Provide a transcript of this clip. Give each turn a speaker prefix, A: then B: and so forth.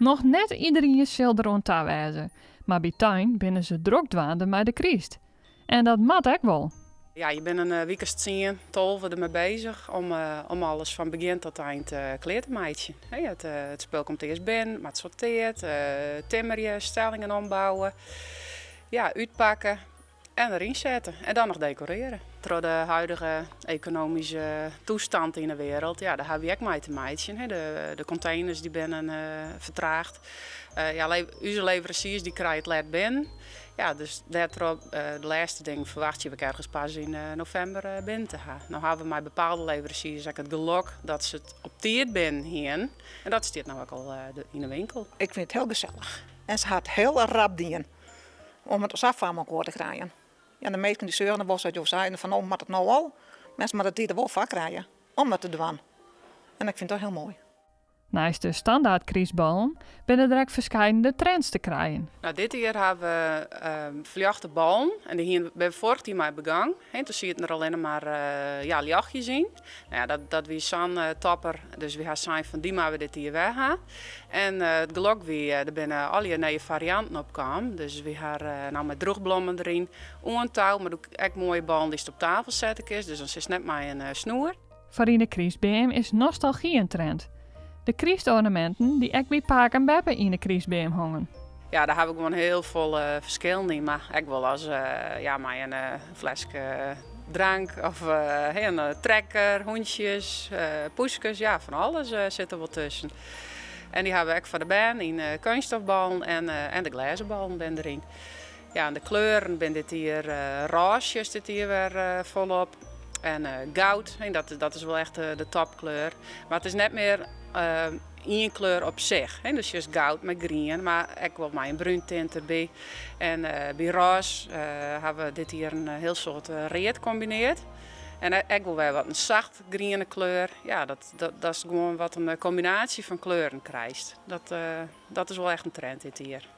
A: Nog net iedereen zal er aan touw wezen, maar bij tuin binnen ze druk dwaande met de Christ. En dat mat ook wel.
B: Ja, je bent een week 10, 12 ermee bezig om alles van begin tot eind klaar te maken. Het spel komt eerst binnen, maar het sorteert, timmerje, stellingen ombouwen, ja, uitpakken en erin zetten. En dan nog decoreren. Door de huidige economische toestand in de wereld, ja, daar hebben we ook mee te maken. De containers die binnen vertraagd. Onze leveranciers die krijgen het laat binnen. Ja, dus daarop, de laatste ding verwacht je we ergens pas in november binnen te gaan. Nou hebben we met bepaalde leveranciers het geluk dat ze het op tijd binnen hier. En dat staat nou ook al in de winkel.
C: Ik vind het heel gezellig. En ze had heel rap dienen om het als afval te krijgen. Ja, de meesten die zeuren was dat je zeiden van, oh, maar het nou al. Mensen maar dat die er wel van krijgen om dat te doen. En ik vind dat heel mooi.
A: Naast de standaard kriesballen binnen er ook verschillende trends te krijgen.
B: Nou, dit jaar hebben we verjaagde ballen en die hier bij vorig jaar mee begaan. Toen zie je het er alleen maar lichtjes in. Nou ja, dat wie zo'n topper, dus we gaan zijn van die maar we dit hier weggaan. En het geluk wie er binnen alle nieuwe varianten op kwamen. Dus we gaan nou met drugblommen erin, touw, maar ook echt mooie ballen die op tafel zetten is. Dus dan is het net maar een snoer.
A: Voor in de kriesbeem is nostalgie een trend. De kriestornamenten die ook bij Paak en Beppe in de kriesbeem hangen.
B: Ja, daar heb ik gewoon heel veel verschillen in. Maar ik wel als maar een flesje drank of een trekker, hondjes, poesjes. Ja, van alles zit er wel tussen. En die hebben we ook voor de baan in kunststofballen en de glazen ballen ben erin. Ja, en de kleuren ben dit hier roosje zit hier weer volop. En goud, en dat is wel echt de topkleur. Maar het is net meer één kleur op zich. Dus je is goud met groen, maar ik wil maar een bruin tint erbij. En bij roze hebben we dit hier een heel soort reet gecombineerd. En ik wil wel wat een zacht groene kleur. Ja, dat is gewoon wat een combinatie van kleuren krijgt. Dat is wel echt een trend dit hier.